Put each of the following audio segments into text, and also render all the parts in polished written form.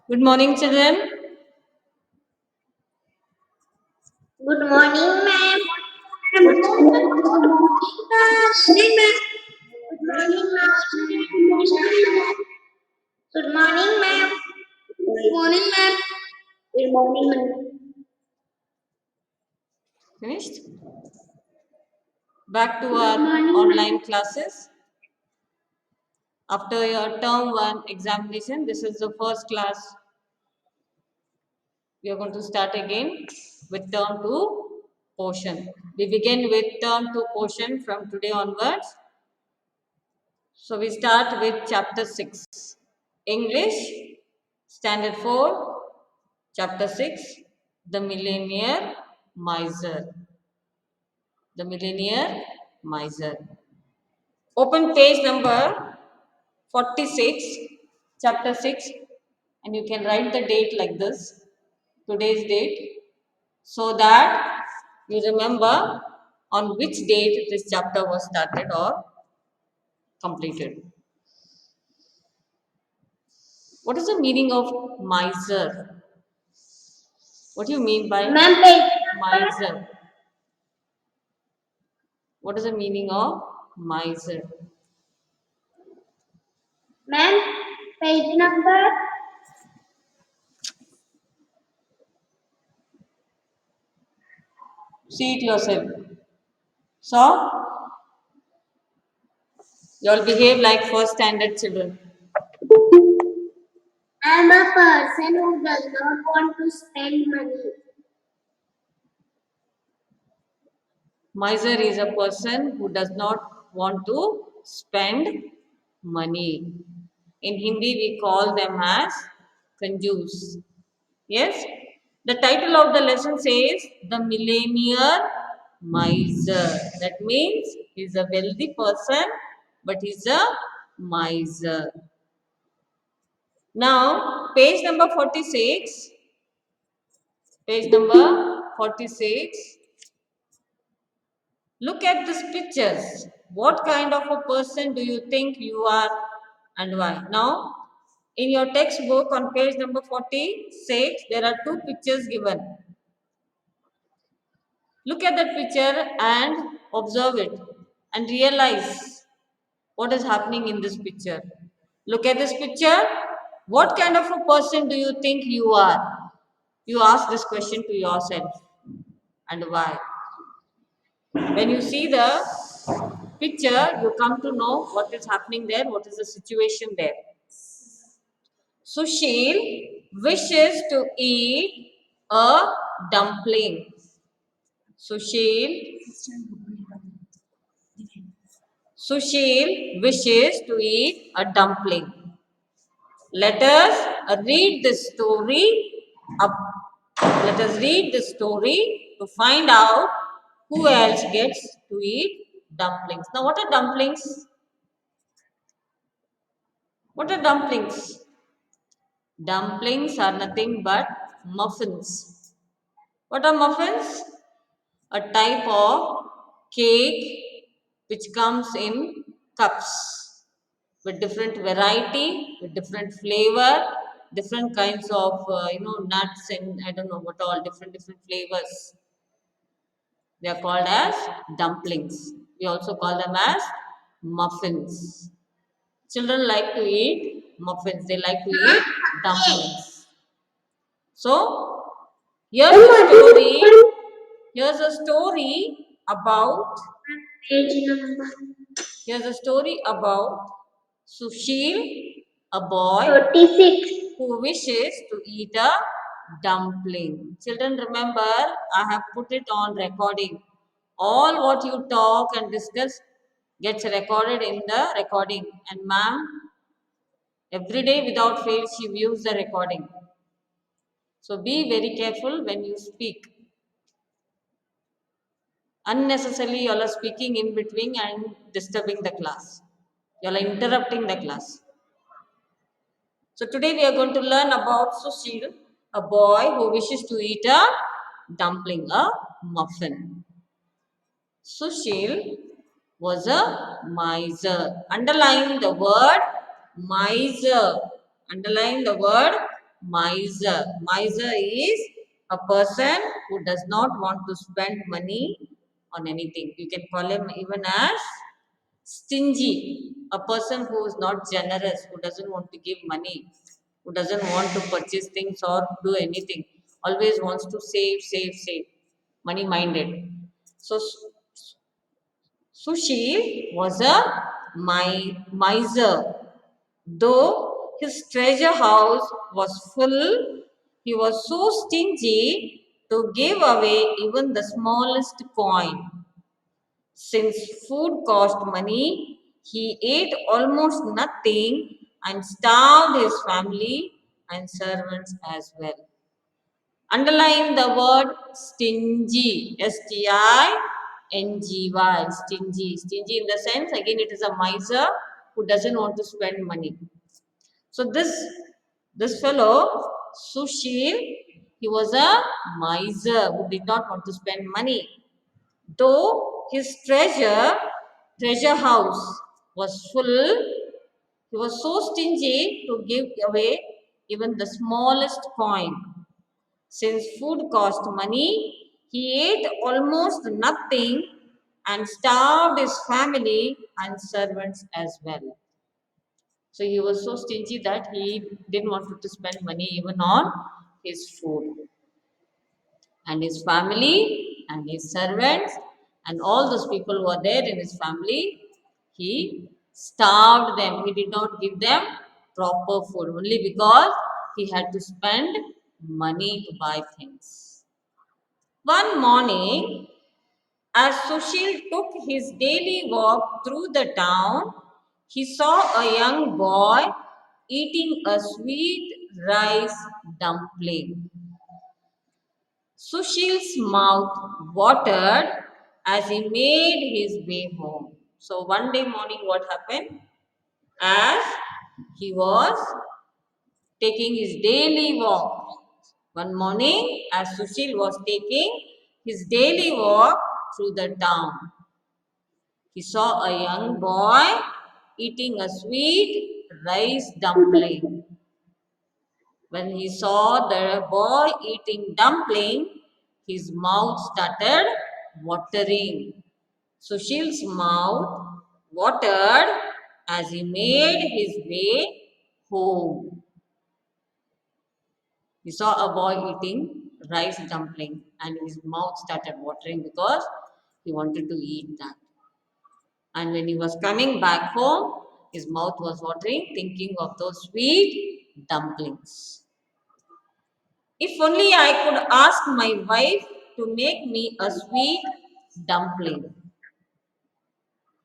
Good morning, children. Good morning, ma'am. Good morning, ma'am. Good morning, ma'am. Good morning, ma'am. Good morning, ma'am. Good morning, ma'am. Finished? Back to Good our morning, online ma'am. classes. After your term 1 examination, this is the first class. We are going to start again with term 2 portion. We begin with term 2 portion from today onwards. So we start with chapter 6. English, standard 4, chapter 6, the millionaire miser. The millionaire miser. Open page number 46, chapter 6, and you can write the date like this, today's date, so that you remember on which date this chapter was started or completed. What is the meaning of miser? What do you mean by Ma'am, page number. miser? What is the meaning of miser? Ma'am, page number. See it yourself. So, you all behave like first standard children. I am a person who does not want to spend money. Miser is a person who does not want to spend money. In Hindi, we call them as conjuse. Yes? The title of the lesson says The Millionaire Miser. That means he's a wealthy person, but he's a miser. Now, page number 46. Page number 46. Look at these pictures. What kind of a person do you think you are and why? Now, in your textbook on page number 46, there are two pictures given. Look at that picture and observe it and realize what is happening in this picture. Look at this picture. What kind of a person do you think you are? You ask this question to yourself and why. When you see the picture, you come to know what is happening there, what is the situation there. Sushil wishes to eat a dumpling. Sushil, Sushil wishes to eat a dumpling. Let us read the story. Let us read the story to find out who else gets to eat dumplings. Now, what are dumplings? What are dumplings? Dumplings are nothing but muffins. What are muffins? A type of cake which comes in cups with different variety, with different flavor, different kinds of nuts and I don't know what all different flavors. They are called as dumplings. We also call them as muffins. Children like to eat muffins. They like to eat dumplings. So, here's a story. Here's a story about. Page number Here's a story about Sushil, a boy 36. who wishes to eat a dumpling. Children, remember, I have put it on recording. All what you talk and discuss gets recorded in the recording. And ma'am, every day without fail, she views the recording. So be very careful when you speak. Unnecessarily, you all are speaking in between and disturbing the class. You all are interrupting the class. So today we are going to learn about Sushil, a boy who wishes to eat a dumpling, a muffin. Sushil was a miser. Underline the word miser. Underline the word miser. Miser is a person who does not want to spend money on anything. You can call him even as stingy, a person who is not generous, who doesn't want to give money, who doesn't want to purchase things or do anything, always wants to save, save, save, money minded. So Sushil was a miser. Though his treasure house was full, he was so stingy to give away even the smallest coin. Since food cost money, he ate almost nothing and starved his family and servants as well. Underline the word stingy, Stingy, stingy. Stingy in the sense, again, it is a miser who doesn't want to spend money. So this fellow, Sushil, he was a miser who did not want to spend money. Though his treasure house was full, he was so stingy to give away even the smallest coin. Since food cost money, he ate almost nothing and starved his family and servants as well. So he was so stingy that he didn't want to spend money even on his food. And his family and his servants and all those people who are there in his family, he starved them. He did not give them proper food only because he had to spend money to buy things. One morning, as Sushil took his daily walk through the town, he saw a young boy eating a sweet rice dumpling. Sushil's mouth watered as he made his way home. So one day morning, what happened? As he was taking his daily walk. One morning, as Sushil was taking his daily walk through the town, he saw a young boy eating a sweet rice dumpling. When he saw the boy eating dumpling, his mouth started watering. Sushil's mouth watered as he made his way home. He saw a boy eating rice dumpling and his mouth started watering because he wanted to eat that. And when he was coming back home, his mouth was watering, thinking of those sweet dumplings. If only I could ask my wife to make me a sweet dumpling.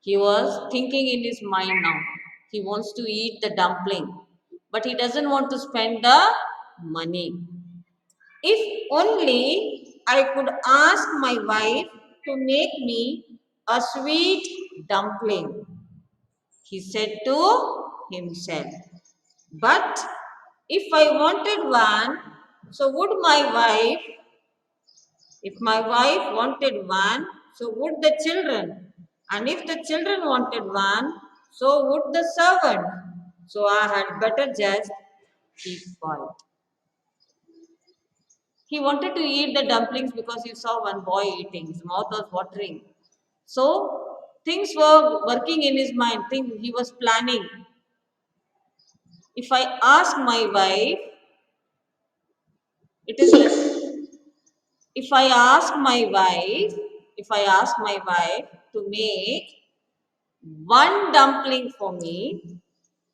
He was thinking in his mind now. He wants to eat the dumpling, but he doesn't want to spend the money. If only I could ask my wife to make me a sweet dumpling, he said to himself. But if I wanted one, so would my wife, if my wife wanted one, so would the children. And if the children wanted one, so would the servant. So I had better just keep quiet. He wanted to eat the dumplings because he saw one boy eating. His mouth was watering. So things were working in his mind. He was planning. If I ask my wife, it is if I ask my wife, if I ask my wife to make one dumpling for me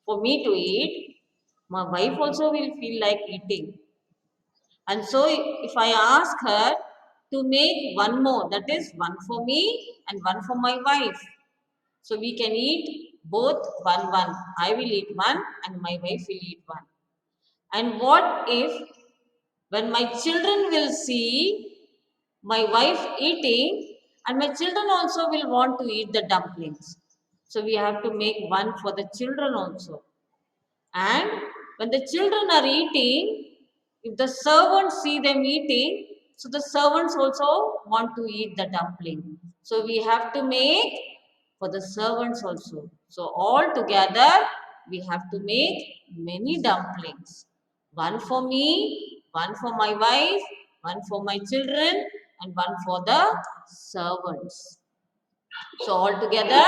to eat, my wife also will feel like eating. And so if I ask her to make one more, that is one for me and one for my wife. So we can eat both one. I will eat one and my wife will eat one. And what if when my children will see my wife eating and my children also will want to eat the dumplings? So we have to make one for the children also. And when the children are eating, if the servants see them eating, so the servants also want to eat the dumpling. So we have to make for the servants also. So all together we have to make many dumplings. One for me, one for my wife, one for my children, and one for the servants. So altogether,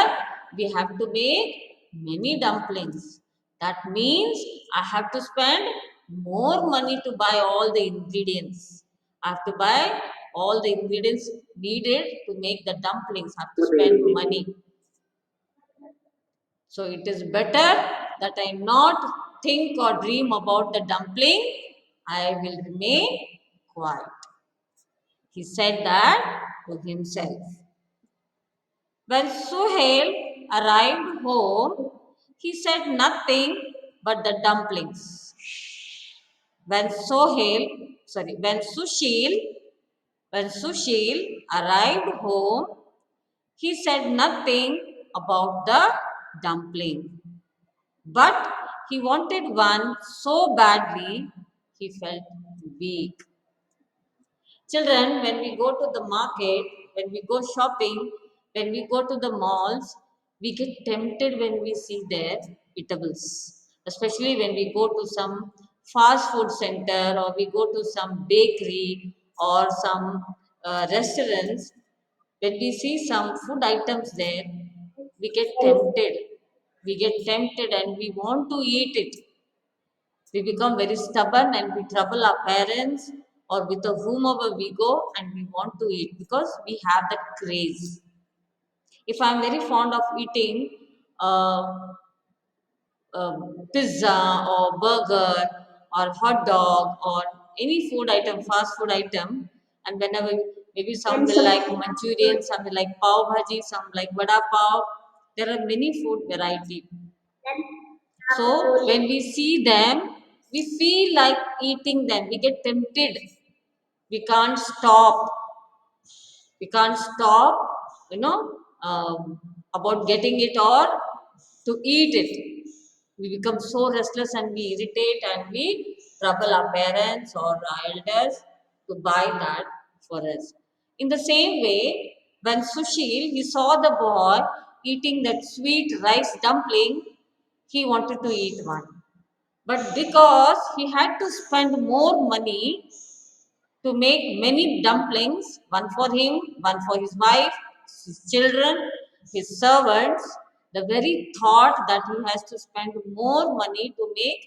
we have to make many dumplings. That means I have to spend more money to buy all the ingredients. I have to buy all the ingredients needed to make the dumplings. I have to spend money. So it is better that I not think or dream about the dumpling. I will remain quiet. He said that to himself. When Suhail arrived home, he said nothing but the dumplings. When Sushil arrived home, he said nothing about the dumpling. But he wanted one so badly, he felt weak. Children, when we go to the market, when we go shopping, when we go to the malls, we get tempted when we see their eatables. Especially when we go to some fast food center or we go to some bakery or some restaurants, when we see some food items there, we get tempted. We get tempted and we want to eat it. We become very stubborn and we trouble our parents or with whomever we go and we want to eat because we have that craze. If I'm very fond of eating uh, pizza or burger or hot dog or any food item, fast food item, and whenever maybe some will like Manchurian, some will like pav bhaji, some like vada pav. There are many food variety. So when we see them, we feel like eating them. We get tempted. We can't stop. We can't stop, about getting it or to eat it. We become so restless and we irritate and we trouble our parents or our elders to buy that for us. In the same way, when Sushil he saw the boy eating that sweet rice dumpling, he wanted to eat one. But because he had to spend more money to make many dumplings, one for him, one for his wife, his children, his servants, the very thought that he has to spend more money to make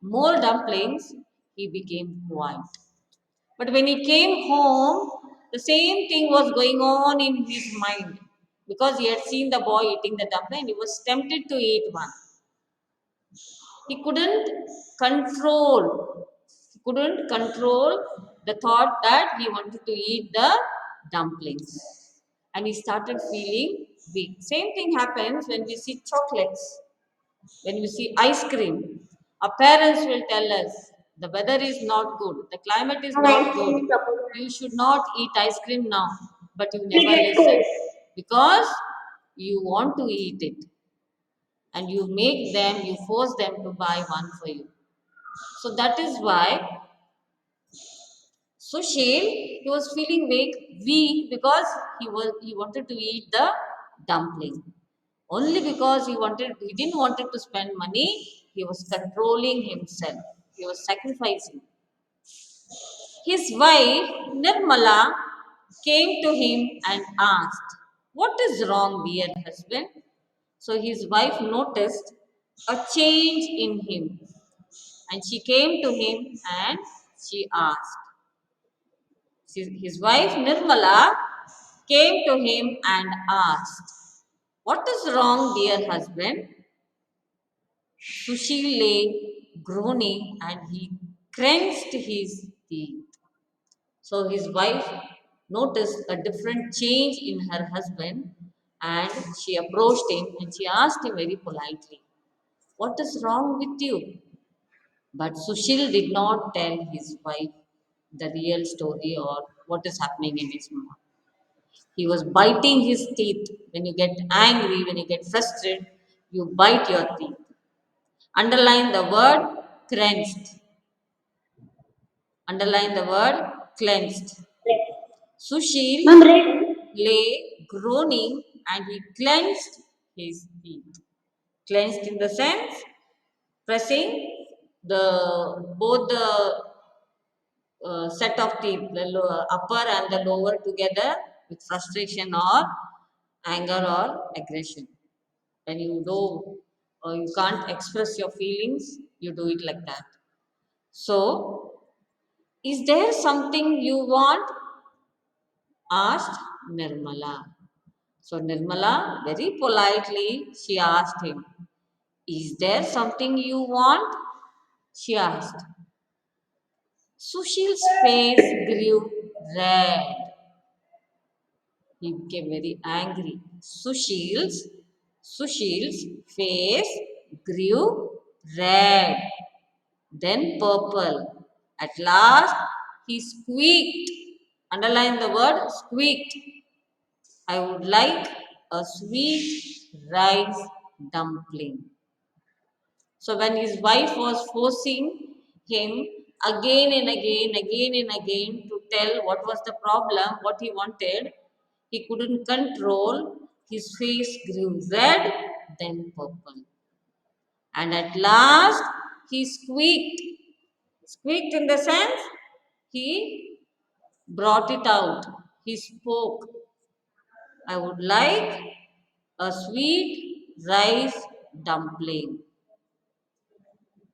more dumplings, he became quiet. But when he came home, the same thing was going on in his mind because he had seen the boy eating the dumpling and he was tempted to eat one. He couldn't control the thought that he wanted to eat the dumplings. And he started feeling weak. Same thing happens when we see chocolates, when we see ice cream. Our parents will tell us the weather is not good, the climate is not good. You should not eat ice cream now, but you never listen because you want to eat it and you force them to buy one for you. So that is why Sushil he was feeling weak because he wanted to eat the dumpling. Only because he didn't wanted to spend money, he was controlling himself. He was sacrificing. His wife Nirmala came to him and asked, "What is wrong, dear husband?" So his wife noticed a change in him and she came to him and she asked. His wife Nirmala came to him and asked, "What is wrong, dear husband?" Sushil lay groaning and he clenched his teeth. So his wife noticed a different change in her husband and she approached him and she asked him very politely, "What is wrong with you?" But Sushil did not tell his wife the real story or what is happening in his mind. He was biting his teeth. When you get angry, when you get frustrated, you bite your teeth. Underline the word clenched. Underline the word clenched. Sushil lay groaning and he clenched his teeth. Clenched in the sense pressing the both the set of teeth, the upper and the lower together with frustration or anger or aggression. When you do or you can't express your feelings, you do it like that. So, is there something you want? Asked Nirmala. So Nirmala very politely she asked him, is there something you want? She asked. Sushil's face grew red. He became very angry. Sushil's face grew red, then purple. At last, he squeaked. Underline the word squeaked. I would like a sweet rice dumpling. So when his wife was forcing him again and again to tell what was the problem, what he wanted, he couldn't control. His face grew red, then purple. And at last, he squeaked. Squeaked in the sense, he brought it out. He spoke. I would like a sweet rice dumpling.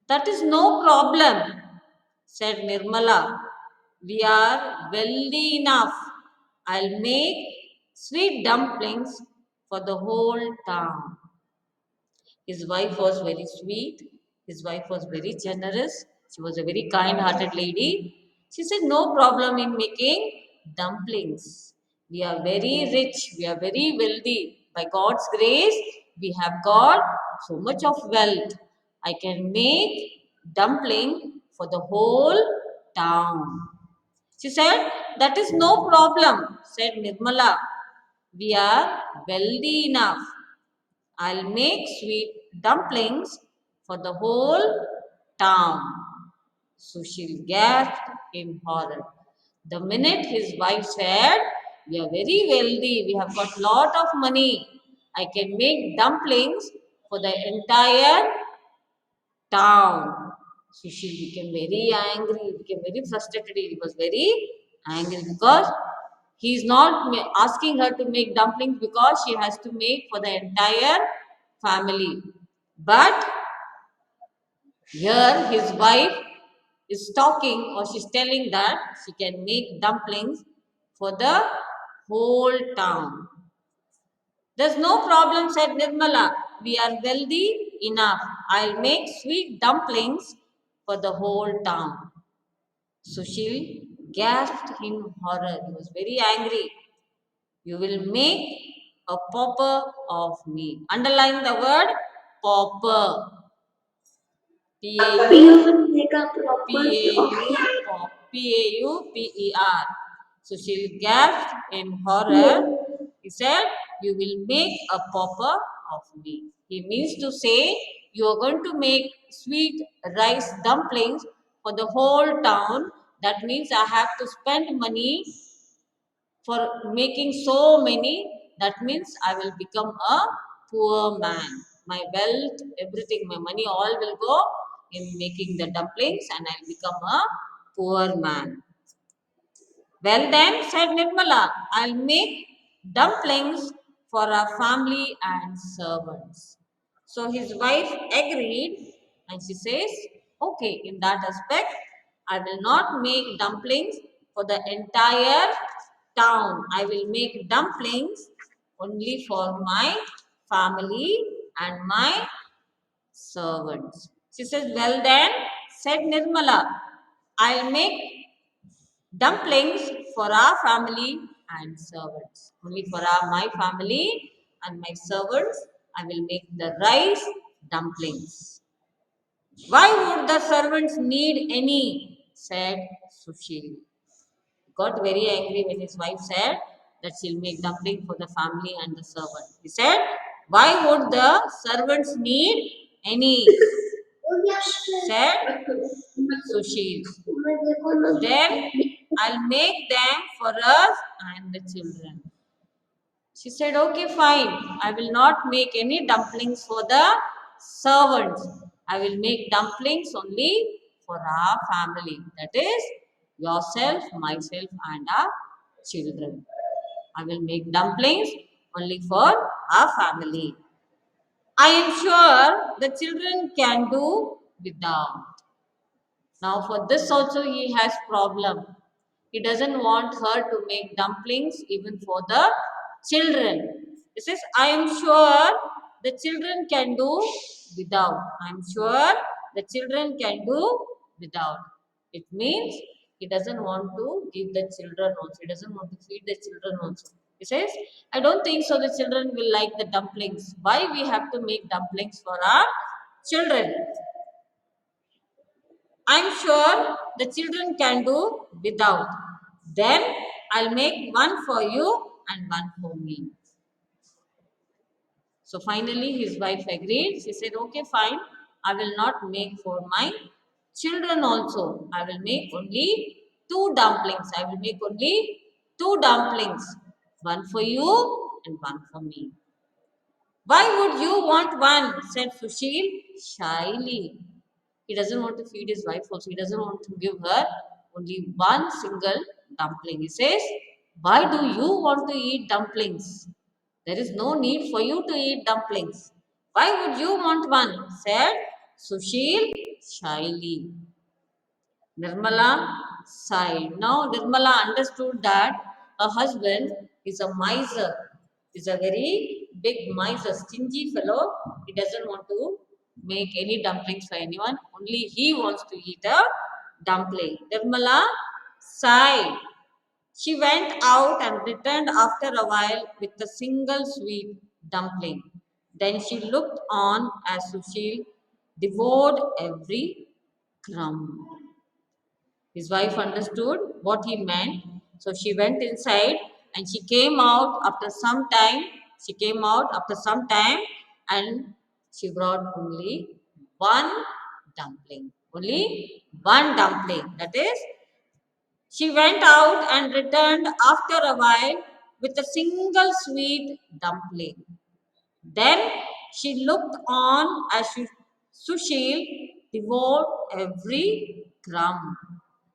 That is no problem, said Nirmala. We are wealthy enough. I'll make sweet dumplings for the whole town. His wife was very sweet. His wife was very generous. She was a very kind hearted lady. She said, no problem in making dumplings. We are very rich. We are very wealthy. By God's grace, we have got so much of wealth. I can make dumpling for the whole town. She said, that is no problem, said Nirmala. We are wealthy enough. I'll make sweet dumplings for the whole town. Sushil gasped in horror. The minute his wife said, we are very wealthy, we have got lot of money, I can make dumplings for the entire town. Sushil became very angry, became very frustrated. He was very angry because he is not asking her to make dumplings because she has to make for the entire family. But here his wife is talking or she's telling that she can make dumplings for the whole town. There's no problem, said Nirmala. We are wealthy enough. I'll make sweet dumplings for the whole town. Sushil gasped in horror. He was very angry. You will make a pauper of me. Underline the word pauper. You P-A-U, will make a proper P-A-U, P-A-U-P-E-R. So she gasped in horror. He said, you will make a pauper of me. He means to say, you are going to make sweet rice dumplings for the whole town. That means I have to spend money for making so many. That means I will become a poor man. My wealth, everything, my money, all will go in making the dumplings and I'll become a poor man. Well then, said Nirmala, I'll make dumplings for our family and servants. So his wife agreed and she says, okay, in that aspect, I will not make dumplings for the entire town. I will make dumplings only for my family and my servants. She says, well then, said Nirmala, I'll make dumplings for our family and servants. Only for my family and my servants, I will make the rice dumplings. Why would the servants need any? Said Sushil. He got very angry when his wife said that she'll make dumpling for the family and the servant. He said, why would the servants need any? Said Sushil. Then I'll make them for us and the children. She said, okay, fine. I will not make any dumplings for the servants. I will make dumplings only for our family. That is yourself, myself, and our children. I will make dumplings only for our family. I am sure the children can do without. Now for this also he has problem. He doesn't want her to make dumplings even for the children. He says, I am sure the children can do without. I am sure the children can do without. It means he doesn't want to give the children also. He doesn't want to feed the children also. He says, I don't think so the children will like the dumplings. Why we have to make dumplings for our children? I'm sure the children can do without. Then I'll make one for you and one for me. So finally his wife agreed. She said, okay, fine. I will not make for my children also. I will make only two dumplings. I will make only two dumplings. One for you and one for me. Why would you want one? Said Sushil shyly. He doesn't want to feed his wife also. He doesn't want to give her only one single dumpling. He says, why do you want to eat dumplings? There is no need for you to eat dumplings. Why would you want one? Said Sushil shyly. Nirmala sighed. Now Nirmala understood that her husband is a miser, is a very big miser, stingy fellow. He doesn't want to make any dumplings for anyone. Only he wants to eat a dumpling. Nirmala sighed. She went out and returned after a while with a single sweet dumpling. Then she looked on as Sushil devoured every crumb. His wife understood what he meant, so she went inside and she came out after some time. She came out after some time and she brought only one dumpling. Only one dumpling. That is, she went out and returned after a while with a single sweet dumpling. Then she looked on as Sushil devoured every crumb.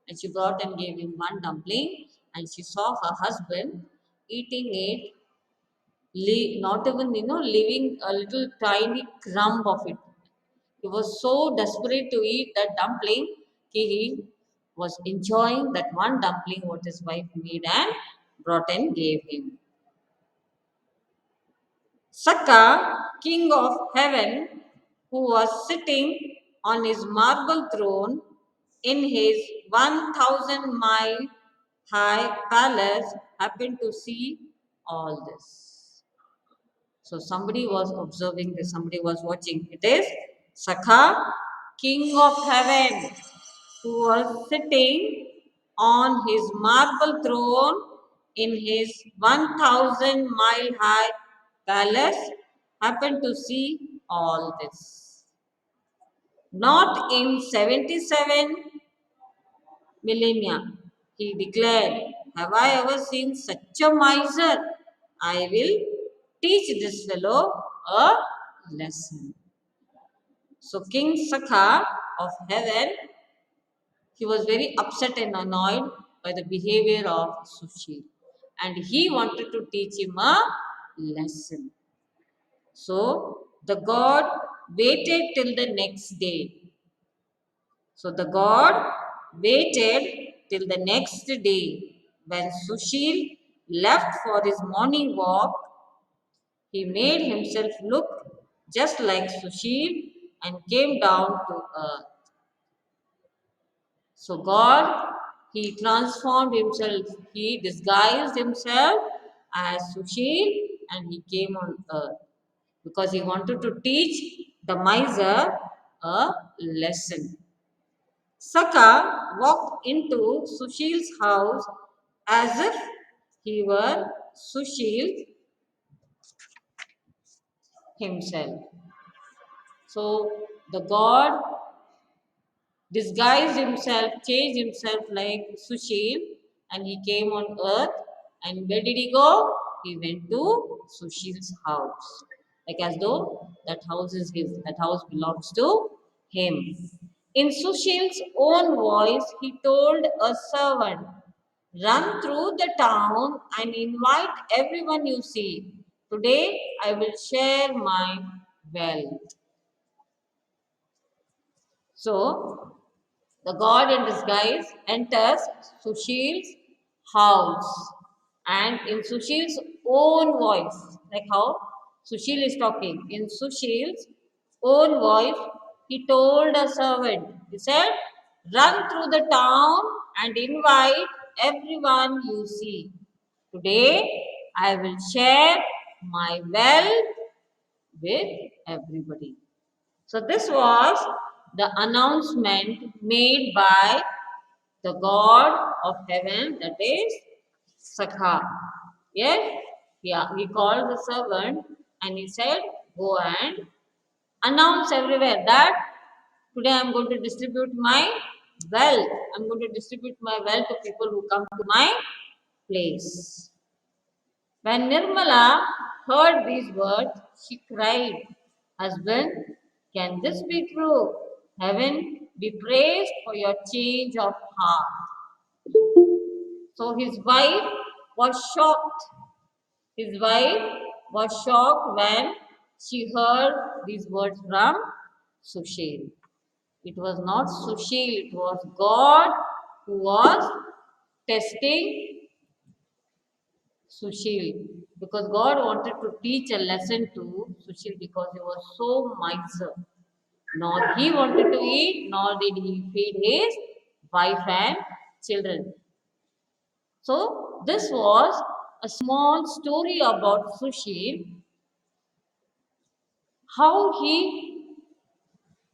And she brought and gave him one dumpling, and she saw her husband eating it, not even, leaving a little tiny crumb of it. He was so desperate to eat that dumpling, he was enjoying that one dumpling what his wife made and brought and gave him. Saka, king of heaven, who was sitting on his marble throne in his 1,000-mile high palace, happened to see all this. So somebody was observing this, somebody was watching. It is Sakha, king of heaven, who was sitting on his marble throne in his 1,000-mile high palace, happened to see all this. Not in 77 millennia, he declared, have I ever seen such a miser? I will teach this fellow a lesson. So King Sakha of heaven, he was very upset and annoyed by the behavior of Sushil. And he wanted to teach him a lesson. So the god waited till the next day. So the god waited till the next day. When Sushil left for his morning walk, he made himself look just like Sushil and came down to earth. So God, he transformed himself, he disguised himself as Sushil and he came on earth because he wanted to teach the miser a lesson. Saka walked into Sushil's house as if he were Sushil himself. So the God disguised himself, changed himself like Sushil, and he came on earth. And where did he go? He went to Sushil's house. Like as though that house is his, that house belongs to him. In Sushil's own voice, he told a servant, "Run through the town and invite everyone you see. Today I will share my wealth." So, the god in disguise enters Sushil's house, and in Sushil's own voice, like how Sushil is talking, in Sushil's own voice, he told a servant, he said, "Run through the town and invite everyone you see. Today I will share my wealth with everybody." So this was the announcement made by the God of heaven, that is Sakha. Yes? Yeah, he called the servant and he said, "Go and announce everywhere that today I'm going to distribute my wealth. I'm going to distribute my wealth to people who come to my place." When Nirmala heard these words, she cried, "Husband, can this be true? Heaven be praised for your change of heart." So his wife was shocked. His wife was shocked when she heard these words from Sushil. It was not Sushil, it was God who was testing Sushil, because God wanted to teach a lesson to Sushil because he was so miser. Nor he wanted to eat, nor did he feed his wife and children. So this was a small story about Sushil, how he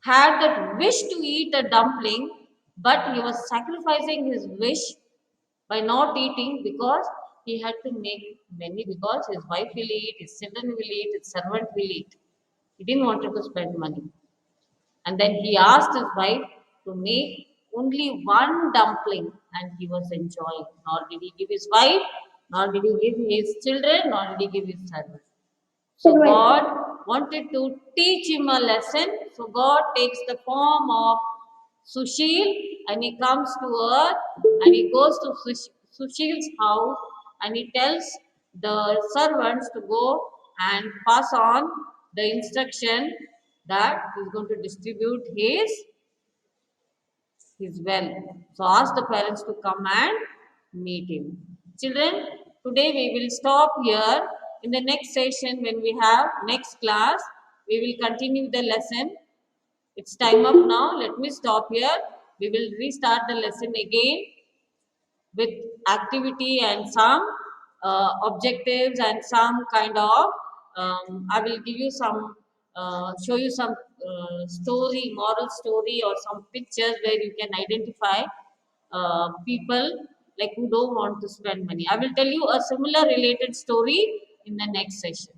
had that wish to eat a dumpling, but he was sacrificing his wish by not eating because he had to make many, because his wife will eat, his children will eat, his servant will eat. He didn't want to spend money. And then he asked his wife to make only one dumpling and he was enjoying. Nor did he give his wife, nor did he give his children, nor did he give his servant. So God wanted to teach him a lesson. So God takes the form of Sushil and he comes to earth and he goes to Sushil's house and he tells the servants to go and pass on the instruction that he's going to distribute his wealth. So ask the parents to come and meet him. Children, today we will stop here. In the next session, when we have next class, we will continue the lesson. It's time up now. Let me stop here. We will restart the lesson again with activity and some objectives and some kind of I will give you some show you some story, moral story, or some pictures where you can identify people like who don't want to spend money. I will tell you a similar related story in the next session.